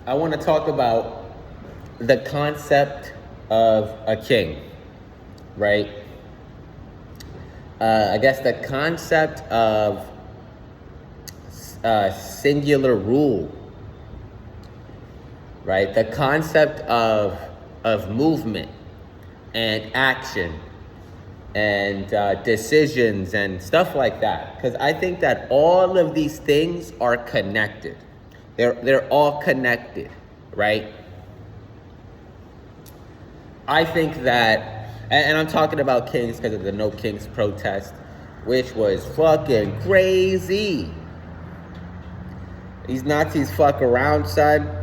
I want to talk about the concept of a king, right? I guess the concept of singular rule, right? The concept of movement and action and decisions and stuff like that. Because I think that all of these things are connected. They're all connected, right? I think that, and I'm talking about Kings because of the No Kings protest, which was fucking crazy. These Nazis fuck around, son.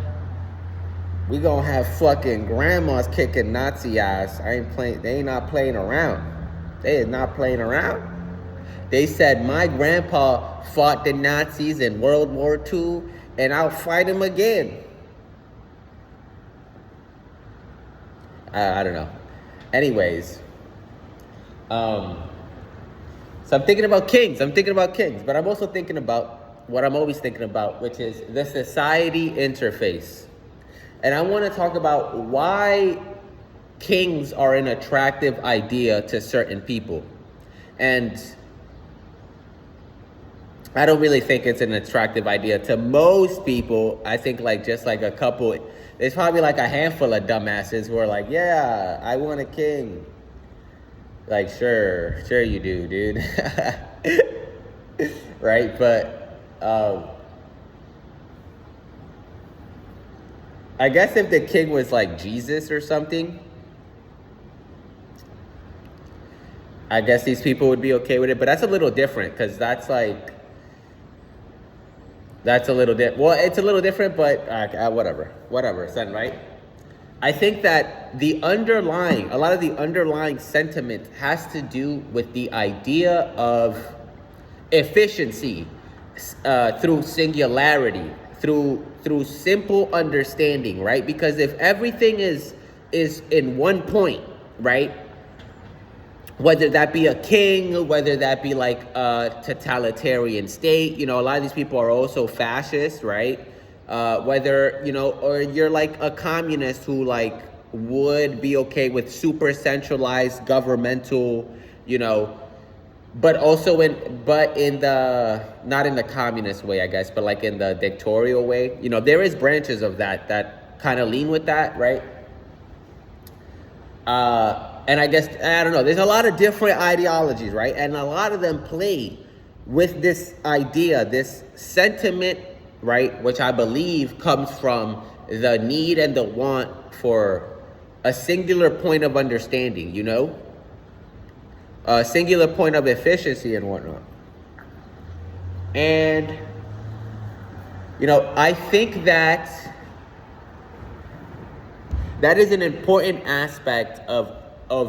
We gonna have fucking grandmas kicking Nazi ass. I ain't playing. They ain't not playing around. They is not playing around. They said my grandpa fought the Nazis in World War II, and I'll fight him again. I don't know. Anyways, so I'm thinking about kings. But I'm also thinking about what I'm always thinking about, which is the society interface. And I want to talk about why kings are an attractive idea to certain people. And I don't really think it's an attractive idea to most people. I think just like a couple, there's probably like a handful of dumbasses who are like, yeah, I want a king. Like, sure you do, dude. Right? But I guess if the king was like Jesus or something, I guess these people would be okay with it. But that's a little different because that's a little well, it's a little different, but whatever, son, right? I think that a lot of the underlying sentiment has to do with the idea of efficiency through singularity, through simple understanding, right? Because if everything is in one point, right? Whether that be a king, whether that be like a totalitarian state, a lot of these people are also fascist, right? Whether, or you're like a communist who like would be okay with super centralized governmental, but also in the, not in the communist way, I guess, but like in the dictatorial way, there is branches of that kind of lean with that, right? And I guess, I don't know, there's a lot of different ideologies, right? And a lot of them play with this idea, this sentiment, right? Which I believe comes from the need and the want for a singular point of understanding, a singular point of efficiency and whatnot. And, I think that is an important aspect of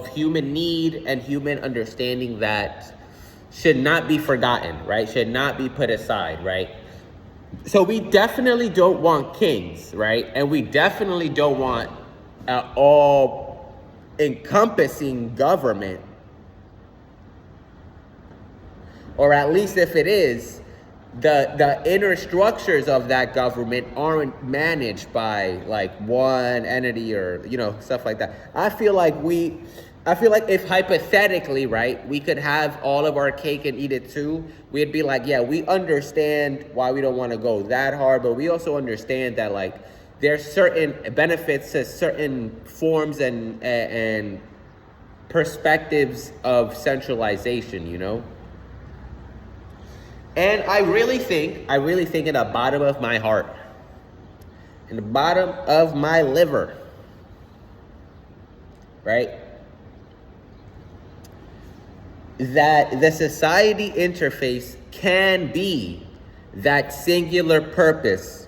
human need and human understanding that should not be forgotten, right? Should not be put aside, right? So we definitely don't want kings, right? And we definitely don't want an all-encompassing government. Or at least if it is, the inner structures of that government aren't managed by like one entity or stuff like that. I feel like if hypothetically, right, we could have all of our cake and eat it too, we'd be like, yeah, we understand why we don't want to go that hard, but we also understand that like there's certain benefits to certain forms and perspectives of centralization, And I really think in the bottom of my heart, in the bottom of my liver, right, that the society interface can be that singular purpose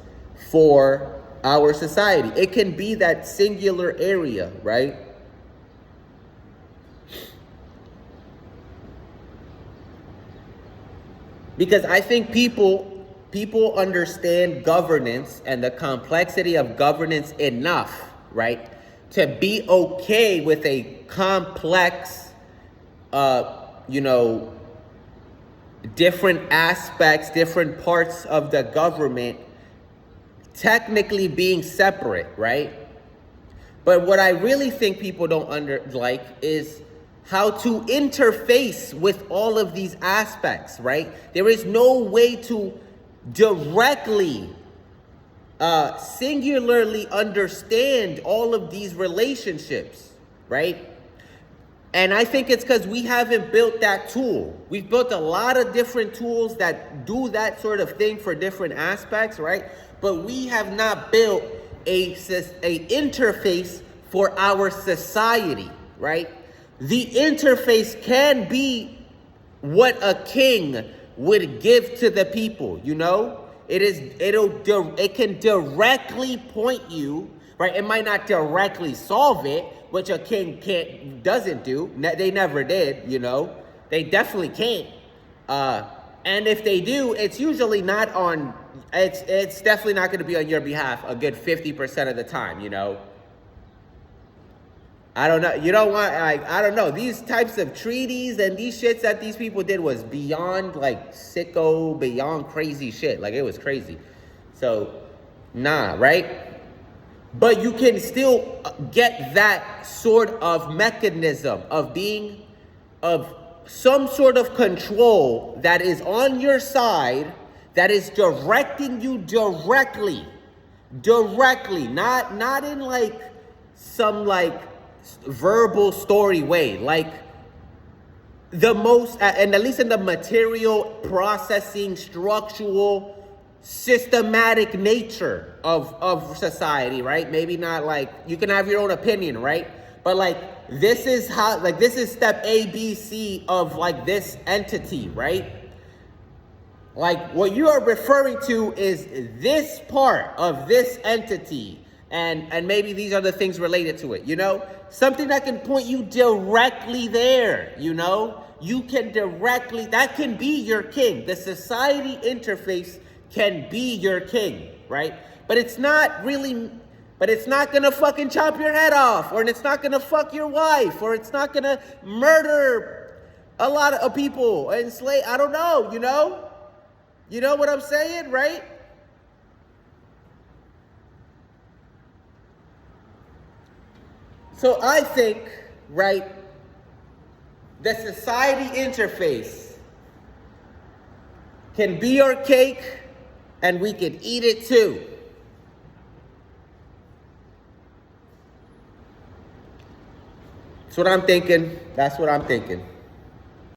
for our society. It can be that singular area, right? Because I think people understand governance and the complexity of governance enough, right, to be okay with a complex, different aspects, different parts of the government technically being separate, right? But what I really think people don't like is how to interface with all of these aspects, right? There is no way to directly, singularly understand all of these relationships, right? And I think it's because we haven't built that tool. We've built a lot of different tools that do that sort of thing for different aspects, right? But we have not built a interface for our society, right? The interface can be what a king would give to the people, you know? It can directly point you, right? It might not directly solve it, which a king doesn't do. They never did, you know. They definitely can't. And if they do, it's usually not on. It's definitely not going to be on your behalf a good 50% of the time, you know. I don't know. You don't want, like, I don't know. These types of treaties and these shits that these people did was beyond, like, sicko, beyond crazy shit. Like, it was crazy. So, nah, right? But you can still get that sort of mechanism of being, of some sort of control that is on your side, that is directing you directly, not in like some like verbal story way, like the most, and at least in the material processing, structural, systematic nature of society, right? Maybe not like, you can have your own opinion, right? But like, this is how, like, this is step A, B, C of like this entity, right? Like, what you are referring to is this part of this entity, and maybe these are the things related to it, you know? Something that can point you directly there, you know? You can directly, that can be your king. The society interface can be your king, right? But it's not really, but it's not gonna fucking chop your head off, or it's not gonna fuck your wife, or it's not gonna murder a lot of people and slay, I don't know, you know? You know what I'm saying, right? So I think, right, the society interface can be your cake and we can eat it too. That's what I'm thinking. That's what I'm thinking.